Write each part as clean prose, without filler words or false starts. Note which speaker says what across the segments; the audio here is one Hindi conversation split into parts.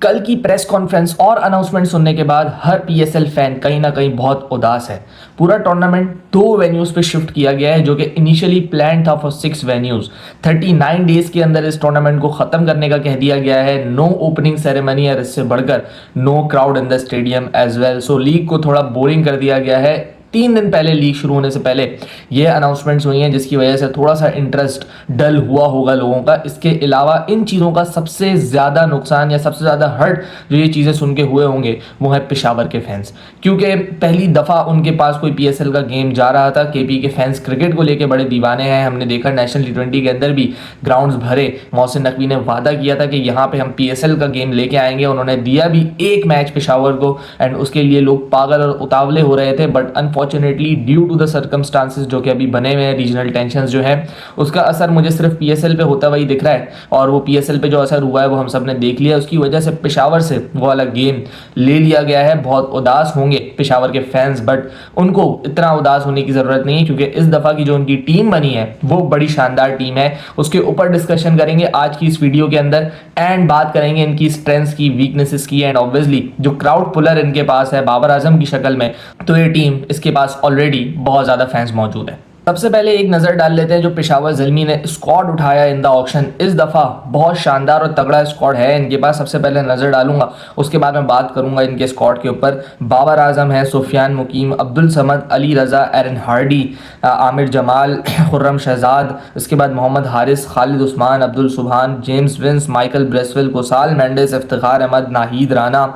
Speaker 1: कल की प्रेस कॉन्फ्रेंस और अनाउंसमेंट सुनने के बाद हर पीएसएल फैन कहीं ना कहीं बहुत उदास है। पूरा टूर्नामेंट दो वेन्यूज पे शिफ्ट किया गया है जो कि इनिशियली प्लान था फॉर 6 वेन्यूज। 39 डेज के अंदर इस टूर्नामेंट को खत्म करने का कह दिया गया है। नो ओपनिंग सेरेमनी और इससे बढ़कर no crowd in the stadium as well. So league को थोड़ा बोरिंग कर दिया गया है। 3 दिन पहले लीग शुरू होने से पहले ये अनाउंसमेंट्स हुई हैं जिसकी वजह से थोड़ा सा इंटरेस्ट डल हुआ होगा लोगों का। इसके अलावा इन चीज़ों का सबसे ज़्यादा नुकसान या सबसे ज़्यादा हर्ट जो ये चीज़ें सुन के हुए होंगे वो है पेशावर के फैंस, क्योंकि पहली दफ़ा उनके पास कोई पीएसएल का गेम जा रहा था। केपी के फैंस क्रिकेट को लेकर बड़े दीवाने हैं। हमने देखा नेशनल T20 के अंदर भी ग्राउंड्स भरे। मोहसिन नकवी ने वादा किया था कि यहाँ पे हम पीएसएल का गेम लेके आएंगे। उन्होंने दिया भी एक मैच पेशावर को एंड उसके लिए लोग पागल और उतावले हो रहे थे। But unfortunately due to the circumstances जो कि अभी बने हुए हैं, रीजनल टेंशन जो है उसका असर मुझे सिर्फ पीएसएल पे होता वही दिख रहा है। और वो पीएसएल पे जो असर हुआ है वो हम सब ने देख लिया। उसकी वजह से पेशावर से वो वाला गेम ले लिया गया है। बहुत उदास होंगे पेशावर के फैंस, बट उनको इतना उदास होने की जरूरत नहीं है क्योंकि इस दफा की जो उनकी टीम बनी है वो बड़ी शानदार टीम है। उसके ऊपर डिस्कशन करेंगे आज की इस वीडियो के अंदर एंड बात करेंगे इनकी स्ट्रेंथ्स की, वीकनेसेस की एंड ऑब्वियसली जो क्राउड पुलर इनके पास है बाबर आजम की शक्ल में, तो ये टीम इसके पास ऑलरेडी बहुत ज्यादा फैंस मौजूद है। सबसे पहले एक नज़र डाल लेते हैं जो पेशावर ज़ल्मी ने स्क्वाड उठाया इन द ऑक्शन। इस दफ़ा बहुत शानदार और तगड़ा स्क्वाड है इनके पास। सबसे पहले नज़र डालूंगा, उसके बाद मैं बात करूंगा इनके स्क्वाड के ऊपर। बाबर आजम है, सुफियान मुकीम, अब्दुल समद, अली रज़ा, एरन हार्डी, आमिर जमाल, खुर्रम शहजाद, इसके बाद Mohammad Haris, Khalid Usman, Abdul Subhan, James Vince, Michael Bracewell, Kusal Mendis, Iftikhar Ahmed, Nahid Rana,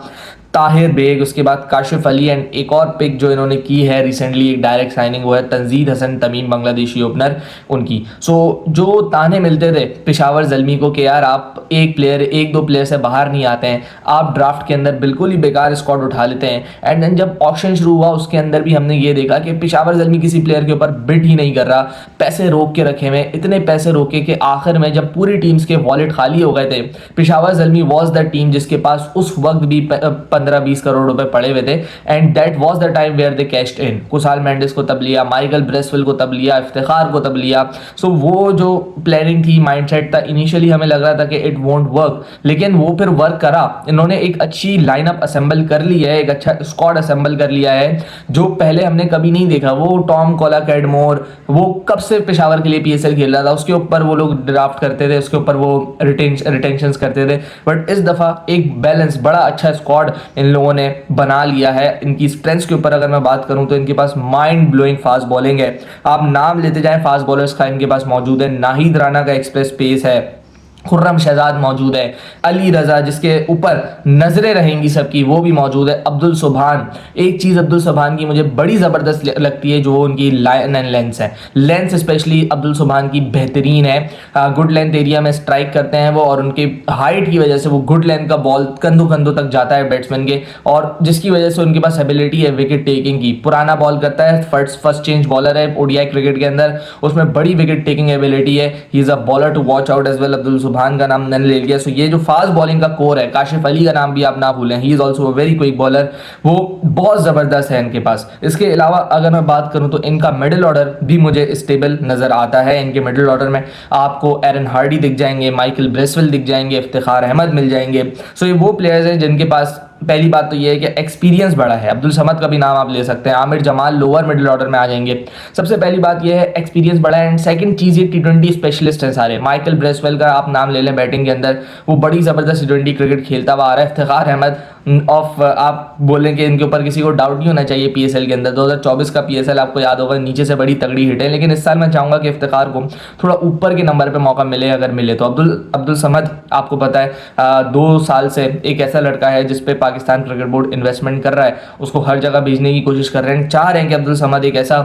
Speaker 1: Tahir Baig, उसके बाद काशिफ अली एंड एक और पिक जो इन्होंने की है रिसेंटली एक डायरेक्ट साइनिंग वो है तंजीद हसन तमीम, बांग्लादेशी ओपनर उनकी। जो ताने मिलते थे पेशावर ज़ल्मी को कि यार आप एक दो प्लेयर से बाहर नहीं आते हैं, आप ड्राफ्ट के अंदर बिल्कुल ही बेकार स्क्वाड उठा लेते हैं। एंड देन जब ऑक्शन शुरू हुआ उसके अंदर भी हमने ये देखा कि पेशावर ज़ल्मी किसी प्लेयर के ऊपर बिड ही नहीं कर रहा, पैसे रोक के रखे हुए, इतने पैसे रोके कि आखिर में जब पूरी टीम्स के वॉलेट खाली हो गए थे, Peshawar Zalmi was the team जिसके पास उस वक्त भी 15-20 करोड़ रुपए पड़े हुए थे। And that was the time where they cashed in. Kusal Mendis को तब लिया, माइकल ब्रेसवेल को तब लिया, इफ्तिखार को तब लिया। सो वो जो प्लानिंग थी, माइंडसेट था, इनिशियली हमें लग रहा था कि इट वोंट वर्क, लेकिन वो फिर वर्क करा। इन्होंने एक अच्छी लाइनअप असेंबल कर ली है, एक अच्छा स्क्वाड असेंबल कर लिया है जो पहले हमने कभी नहीं देखा। वो टॉम कोला कैडमोर वो कब से पेशावर के लिए पीएसएल खेल रहा था, उसके ऊपर वो लोग ड्राफ्ट करते थे, उसके ऊपर वो रिटेंशंस करते थे। बट इस दफा एक बैलेंस बड़ा अच्छा स्क्वाड इन लोगों ने बना लिया है। इनकी स्ट्रेंथ्स के ऊपर अगर मैं बात करूं तो इनके पास माइंड ब्लोइंग फास्ट बॉलिंग है। आप नाम लेते जाएं फास्ट बॉलर्स का इनके पास मौजूद है। नाहिद राना का एक्सप्रेस पेस है, खुर्रम शहजाद मौजूद है, अली रजा जिसके ऊपर नजरें रहेंगी सबकी वो भी मौजूद है, अब्दुल सुबहान। एक चीज़ अब्दुल सुबहान की मुझे बड़ी ज़बरदस्त लगती है जो उनकी लाइन एंड लेंस है। लेंस स्पेशली अब्दुल सुबहान की बेहतरीन है। गुड लेंथ एरिया में स्ट्राइक करते हैं वो और उनके हाइट की वजह से वो गुड लेंथ का बॉल कंधों कंधों तक जाता है बैट्समैन के, और जिसकी वजह से उनके पास एबिलिटी है विकेट टेकिंग की। पुराना बॉल करता है, फर्स्ट चेंज बॉलर है ओडीआई क्रिकेट के अंदर, उसमें बड़ी विकेट टेकिंग एबिलिटी है। He is a bowler to watch out as well. Abdul Subhan का नाम मैंने ले लिया। सो ये जो फास्ट बॉलिंग का कोर है, काशिफ अली का नाम भी आप ना भूलें, he is also a very quick bowler, वो बहुत जबरदस्त है इनके पास। इसके अलावा अगर मैं बात करूं तो इनका मिडिल ऑर्डर भी मुझे स्टेबल नजर आता है। इनके मिडिल ऑर्डर में आपको एरन हार्डी दिख जाएंगे, माइकल ब्रेसवेल दिख जाएंगे, इफ्तिखार अहमद मिल जाएंगे। सो ये वो प्लेयर्स हैं जिनके पास पहली बात तो ये है कि एक्सपीरियंस बड़ा है। अब्दुल समद का भी नाम आप ले सकते हैं, Aamir Jamal lower middle order में आ जाएंगे। सबसे पहली बात ये है एक्सपीरियंस बड़ा है। एंड सेकंड चीज़ ये T20 स्पेशलिस्ट हैं सारे। माइकल ब्रेसवेल का आप नाम ले लें बैटिंग के अंदर, वो बड़ी ज़बरदस्त T20 क्रिकेट खेलता हुआ आ रहा है। इफ्तिखार अहमद ऑफ आप बोलें कि इनके ऊपर किसी को डाउट नहीं होना चाहिए पीएसएल के अंदर। 2024 का पीएसएल आपको याद होगा, नीचे से बड़ी तगड़ी हिट है, लेकिन इस साल मैं चाहूँगा कि इफ्तिखार को थोड़ा ऊपर के नंबर पे मौका मिले अगर मिले तो। अब्दुल समद आपको पता है 2 साल से एक ऐसा लड़का है जिस पे पाकिस्तान क्रिकेट बोर्ड इन्वेस्टमेंट कर रहा है, उसको हर जगह भेजने की कोशिश कर रहे हैं। चाह रहे हैं कि अब्दुल समद एक ऐसा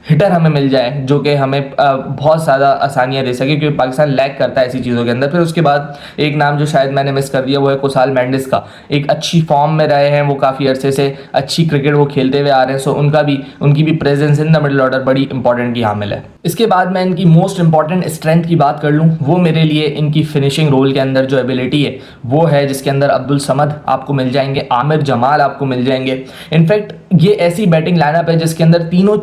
Speaker 1: हिटर हमें मिल जाए जो कि हमें बहुत ज़्यादा आसानियाँ दे सके, क्योंकि पाकिस्तान लैग करता है ऐसी चीज़ों के अंदर। फिर उसके बाद एक नाम जो शायद मैंने मिस कर दिया वो है कुसाल मेंडिस का। एक अच्छी फॉर्म में रहे हैं, वो काफ़ी अरसे से अच्छी क्रिकेट वो खेलते हुए आ रहे हैं, सो उनकी भी presence in the middle order बड़ी इंपॉर्टेंट की हामिल है। इसके बाद मैं इनकी मोस्ट इंपॉर्टेंट स्ट्रेंथ की बात कर लूँ, वो मेरे लिए इनकी फिनिशिंग रोल के अंदर जो एबिलिटी है वो है, जिसके अंदर अब्दुल समद आपको मिल जाएंगे, आमिर जमाल आपको मिल जाएंगे। इनफैक्ट ये ऐसी बैटिंग लाइनअप है जिसके अंदर तीनों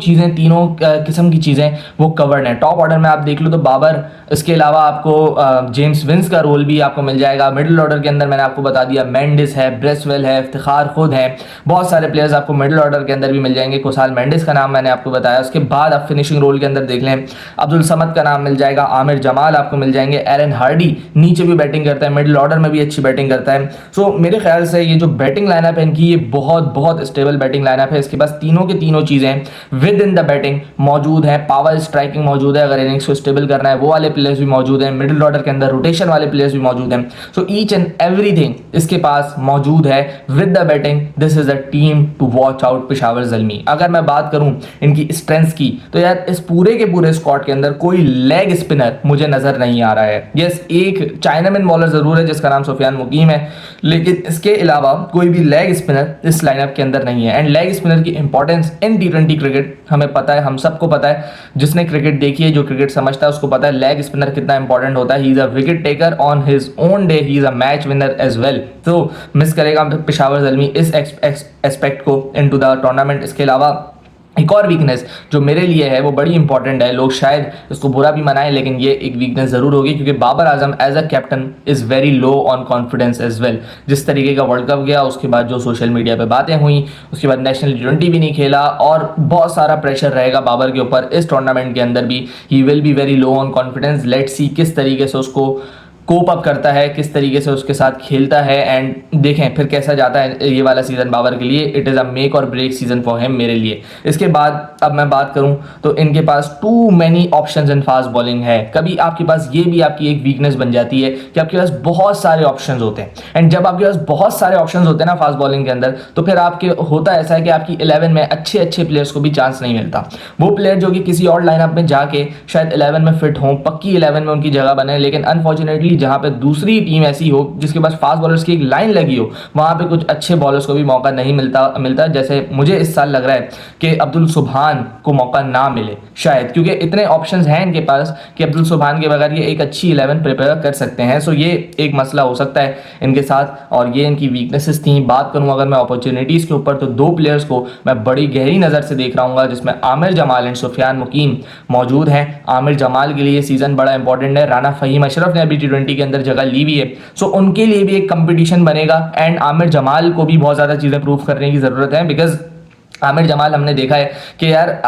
Speaker 1: किस्म की चीज़ें वो कवर्ड हैं। टॉप ऑर्डर में आप देख लो तो बाबर, इसके अलावा आपको जेम्स विंस का रोल भी आपको मिल जाएगा। मिडिल ऑर्डर के अंदर मैंने आपको बता दिया मेंडिस है, ब्रेसवेल है, इफ्तिखार खुद है, बहुत सारे प्लेयर्स आपको मिडिल ऑर्डर के अंदर भी मिल जाएंगे। कुसाल मेंडिस का नाम मैंने आपको बताया। उसके बाद आप फिनिशिंग रोल के अंदर देख लें, अब्दुल समद का नाम मिल जाएगा, आमिर जमाल आपको मिल जाएंगे, एरन हार्डी नीचे भी बैटिंग करता है, मिडिल ऑर्डर में भी अच्छी बैटिंग करता है। सो मेरे ख्याल से ये जो बैटिंग लाइनअप है इनकी, ये बहुत स्टेबल बैटिंग लाइनअप है। इसके पास तीनों के तीनों चीज़ें विद इन द बैटिंग मौजूद है। पावर स्ट्राइकिंग मौजूद है, अगर इनिंग्स को स्टेबल करना है वो वाले प्लेयर्स भी मौजूद हैं। मिडिल ऑर्डर के अंदर रोटेशन वाले प्लेयर्स भी मौजूद हैं। सो ईच एंड एवरीथिंग इसके पास मौजूद है with the batting. This is a team to watch out Peshawar Zalmi. अगर मैं बात करूं इनकी स्ट्रेंथ्स की, तो यार इस पूरे के पूरे स्क्वाड के अंदर कोई लेग स्पिनर मुझे नजर नहीं आ रहा है। यस, एक चाइनामैन बॉलर जरूर है जिसका नाम सुफियान मुकीम है, लेकिन इसके अलावा कोई भी लेग स्पिनर इस लाइनअप के अंदर नहीं है। एंड लेग स्पिनर की इंपॉर्टेंस इन T20 क्रिकेट हमें पता है, हम सबको पता है। जिसने क्रिकेट देखी है, जो क्रिकेट समझता है, उसको पता है लेग स्पिनर कितना इंपॉर्टेंट होता है। He is a wicket taker on his own day, he is a match winner as well. तो मिस करेगा पेशावर ज़ल्मी इस एस्पेक्ट को इनटू द टूर्नामेंट। इसके अलावा एक और वीकनेस जो मेरे लिए है वो बड़ी इंपॉर्टेंट है। लोग शायद इसको बुरा भी मनाएं, लेकिन ये एक वीकनेस ज़रूर होगी, क्योंकि Babar Azam as a captain is very low on confidence as well. जिस तरीके का वर्ल्ड कप गया, उसके बाद जो सोशल मीडिया पे बातें हुई, उसके बाद नेशनल T20 भी नहीं खेला और बहुत सारा प्रेशर रहेगा बाबर के ऊपर इस टूर्नामेंट के अंदर भी। He will be very low on confidence. Let's see किस तरीके से उसको कोप अप करता है, किस तरीके से उसके साथ खेलता है, एंड देखें फिर कैसा जाता है ये वाला सीज़न बाबर के लिए। इट इज़ अ मेक और ब्रेक सीज़न फॉर हिम मेरे लिए। इसके बाद अब मैं बात करूं तो इनके पास too many options in fast bowling है। कभी आपके पास ये भी आपकी एक वीकनेस बन जाती है कि आपके पास बहुत सारे ऑप्शंस होते हैं, एंड जब आपके पास बहुत सारे ऑप्शंस होते हैं ना फास्ट बॉलिंग के अंदर, तो फिर आपके होता ऐसा है कि आपकी 11 में अच्छे प्लेयर्स को भी चांस नहीं मिलता। वो प्लेयर जो कि किसी और लाइनअप में जाके शायद 11 में फिट हों, पक्की 11 में उनकी जगह बने, लेकिन अनफॉर्चुनेटली जहाँ पे दूसरी टीम ऐसी हो जिसके पास फास्ट बॉलर्स की एक लाइन लगी हो, वहां पे कुछ अच्छे बॉलर्स को भी मौका नहीं मिलता। जैसे मुझे इस साल लग रहा है कि अब्दुल सुबहान को मौका ना मिले शायद, क्योंकि इतने ऑप्शंस हैं इनके पास कि अब्दुल सुबहान के बगैर ये एक अच्छी 11 प्रिपेयर कर सकते हैं। सो ये एक मसला हो सकता है इनके साथ, और ये इनकी वीकनेसेस थी। बात करूं अगर मैं अपॉर्चुनिटीज़ के ऊपर, तो दो प्लेयर्स को मैं बड़ी गहरी नज़र से देख रहा हूँ, जिसमें आमिर जमाल एंड सुफियान मुकीम मौजूद हैं। आमिर जमाल के लिए सीज़न बड़ा इंपॉर्टेंट है। राना फ़हीम अशरफ ने अभी T20 के अंदर जगह ली भी है, सो उनके लिए भी एक कंपटीशन बनेगा, एंड आमिर जमाल को भी बहुत ज़्यादा चीज़ें प्रूव करने की ज़रूरत है। बिकॉज आमिर जमाल हमने देखा है कि यार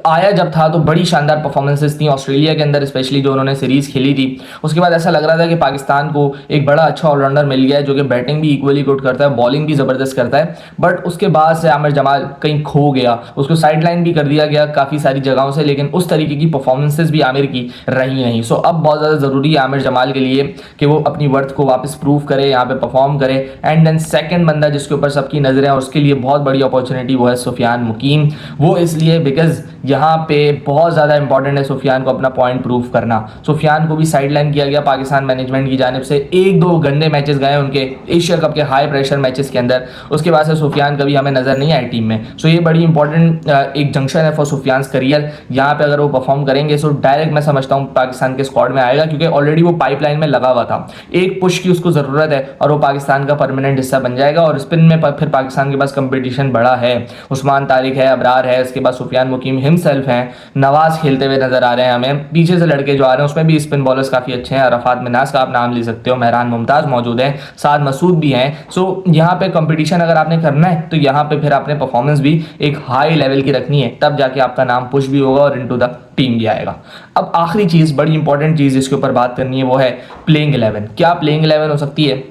Speaker 1: आया जब था तो बड़ी शानदार परफॉर्मेंसेस थी ऑस्ट्रेलिया के अंदर, स्पेशली जो उन्होंने सीरीज़ खेली थी। उसके बाद ऐसा लग रहा था कि पाकिस्तान को एक बड़ा अच्छा ऑलराउंडर मिल गया है जो कि बैटिंग भी इक्वली गुड करता है, बॉलिंग भी ज़बरदस्त करता है। बट उसके बाद से आमिर जमाल कहीं खो गया, उसको साइड लाइन भी कर दिया गया काफ़ी सारी जगहों से, लेकिन उस तरीके की परफॉर्मेंसेज भी आमिर की रही नहीं। सो अब बहुत ज़्यादा ज़रूरी है आमिर जमाल के लिए कि वो अपनी वर्थ को वापस प्रूव करे, यहाँ पे परफॉर्म करे। एंड देन सेकंड बंदा जिसके ऊपर सबकी नज़रें, और उसके लिए बहुत बड़ी अपॉर्चुनिटी, वो है सुफियान मुकीम। वो इसलिए बिकॉज यहाँ पे बहुत ज़्यादा इंपॉर्टेंट है सुफियान को अपना पॉइंट प्रूव करना। सुफियान को भी साइडलाइन किया गया पाकिस्तान मैनेजमेंट की जानिब से। एक दो गंदे मैचेस गए उनके एशिया कप के हाई प्रेशर मैचेस के अंदर, उसके बाद से सुफियान कभी हमें नज़र नहीं आए टीम में। सो ये बड़ी इंपॉर्टेंट एक जंक्शन है फॉर सुफियान करियर। यहाँ पे अगर वो परफॉर्म करेंगे सो डायरेक्ट मैं समझता हूँ पाकिस्तान के स्क्वाड में आएगा, क्योंकि ऑलरेडी वो पाइपलाइन में लगा हुआ था। एक पुश की उसको ज़रूरत है और वो पाकिस्तान का परमानेंट हिस्सा बन जाएगा। और स्पिन में फिर पाकिस्तान के पास कंपटीशन बड़ा है, उस्मान तारिक है, अबरार है, उसके बाद सुफियान मुकीम हिमसेल्फ हैं, नवाज खेलते हुए नजर आ रहे हैं हमें। पीछे से लड़के जो आ रहे हैं उसमें भी स्पिन बॉलर्स काफ़ी अच्छे हैं। अरफात मिनाज का आप नाम ले सकते हो, मेहरान मुमताज़ मौजूद है, साद मसूद भी हैं। सो यहाँ पे कंपटीशन अगर आपने करना है तो यहाँ पे फिर आपने परफॉर्मेंस भी एक हाई लेवल की रखनी है, तब जाके आपका नाम पुश भी होगा और इनटू द टीम भी आएगा। अब आखिरी चीज़, बड़ी इंपॉर्टेंट चीज़ जिसके ऊपर बात करनी है वो है प्लेइंग 11। क्या प्लेइंग 11 हो सकती है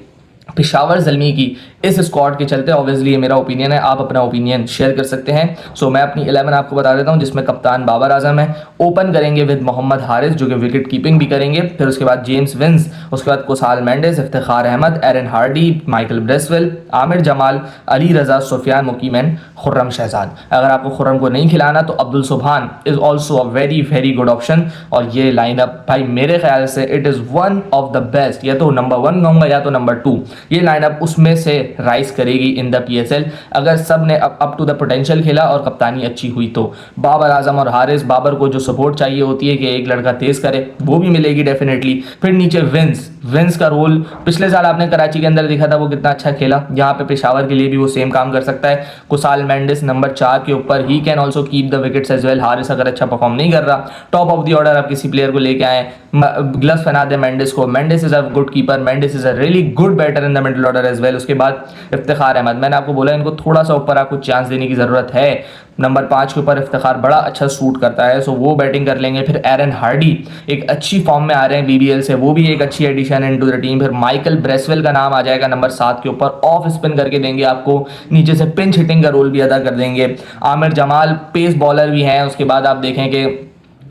Speaker 1: पेशावर ज़ल्मी की इस स्क्वाड के चलते? ऑब्वियसली ये मेरा ओपिनियन है, आप अपना ओपिनियन शेयर कर सकते हैं। सो मैं अपनी 11 आपको बता देता हूं, जिसमें कप्तान बाबर आजम है। ओपन करेंगे विद मोहम्मद हारिस जो कि विकेट कीपिंग भी करेंगे। फिर उसके बाद जेम्स विंस, उसके बाद Kusal Mendis, Iftikhar Ahmed, Aaron Hardie, Michael Bracewell, Aamir Jamal, Ali Raza, Sufiyan Muqeem and Khurram Shahzad. अगर आपको खुर्रम को नहीं खिलाना तो Abdul Subhan is also a very very good option. और ये लाइनअप भाई मेरे ख्याल से it is one of the best, या तो नंबर 1 कहूँगा या तो नंबर 2। ये लाइनअप उसमें से राइज करेगी इन द PSL अगर सब ने अप टू द पोटेंशियल खेला और कप्तानी अच्छी हुई तो। बाबर आजम और हारिस, बाबर को जो सपोर्ट चाहिए होती है कि एक लड़का तेज करे, वो भी मिलेगी डेफिनेटली। फिर नीचे विंस का रोल पिछले साल आपने कराची के अंदर देखा था, वो कितना अच्छा खेला। यहाँ पे पेशावर के लिए भी वो सेम काम कर सकता है। कुसाल मेंडिस नंबर 4 के ऊपर, he can also keep the wickets as well. Haris अगर अच्छा परफॉर्म नहीं कर रहा, टॉप ऑफ द ऑर्डर आप किसी प्लेयर को लेके आए, ग्लव्स पहना दे मेंडिस को। Mendis is a good keeper, Mendis is a really good batter in the middle order as well. उसके बाद इफ्तिखार अहमद, मैंने आपको बोला इनको थोड़ा सा ऊपर आपको चांस देने की जरूरत है। नंबर 5 के ऊपर इफ्तिखार बड़ा अच्छा सूट करता है, सो वो बैटिंग कर लेंगे। फिर एरन हार्डी एक अच्छी फॉर्म में आ रहे हैं BBL से, वो भी एक अच्छी एडिशन है इनटू द टीम। फिर माइकल ब्रेसवेल का नाम आ जाएगा नंबर 7 के ऊपर, ऑफ स्पिन करके देंगे आपको, नीचे से पिंच हिटिंग का रोल भी अदा कर देंगे। आमिर जमाल पेस बॉलर भी हैं, उसके बाद आप देखें कि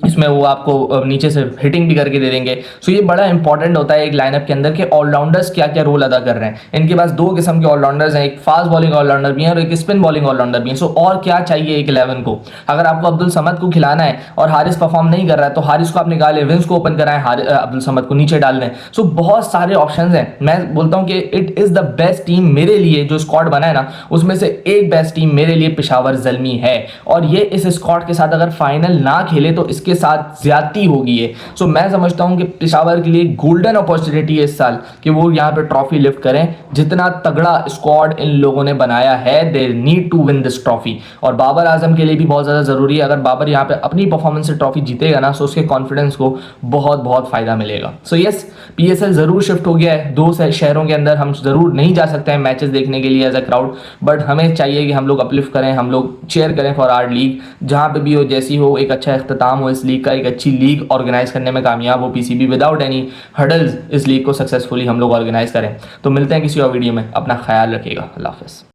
Speaker 1: इसमें वो आपको नीचे से हिटिंग भी करके दे देंगे। सो ये बड़ा इंपॉर्टेंट होता है एक लाइनअप के अंदर कि ऑलराउंडर्स क्या क्या रोल अदा कर रहे हैं। इनके पास 2 किस्म के ऑलराउंडर्स हैं, एक फास्ट बॉलिंग ऑलराउंडर भी है और एक स्पिन बॉलिंग ऑलराउंडर भी है। सो और क्या चाहिए एक 11 को? अगर आपको अब्दुल समद को खिलाना है और हारिस परफॉर्म नहीं कर रहा है तो हारिस को आप निकालें, विंस को ओपन कराएं, अब्दुल समद को नीचे डाल दें। सो बहुत सारे ऑप्शन हैं। मैं बोलता हूँ कि it is the best team मेरे लिए, जो स्क्वाड बना है ना उसमें से एक बेस्ट टीम मेरे लिए पेशावर ज़ल्मी है। और ये इस स्क्वाड के साथ अगर फाइनल ना खेले तो इसके साथ ज्यादती होगी है। सो मैं समझता हूं कि पेशावर के लिए गोल्डन अपॉर्चुनिटी है इस साल कि वो यहां पे ट्रॉफी लिफ्ट करें। जितना तगड़ा स्क्वाड इन लोगों ने बनाया है, they need to win this trophy. और बाबर आजम के लिए भी बहुत ज्यादा जरूरी है। अगर बाबर यहां पे अपनी परफॉर्मेंस से ट्रॉफी जीतेगा ना, सो उसके कॉन्फिडेंस को बहुत बहुत फायदा मिलेगा। सो यस, PSL जरूर शिफ्ट हो गया है 2 शहरों के अंदर। हम जरूर नहीं जा सकते हैं मैचेस देखने के लिए एज अ क्राउड, बट हमें चाहिए कि हम लोग अपलिफ्ट करें, हम लोग चेयर करें फॉर आवर लीग। जहां पे भी हो, जैसी हो, एक अच्छा इख्तिताम हो इस लीग का, एक अच्छी लीग ऑर्गेनाइज करने में कामयाब हो PCB विदाउट एनी हर्डल्स, इस लीग को सक्सेसफुली हम लोग ऑर्गेनाइज करें। तो मिलते हैं किसी और वीडियो में, अपना ख्याल रखिएगा। अल्लाह हाफ़िज़।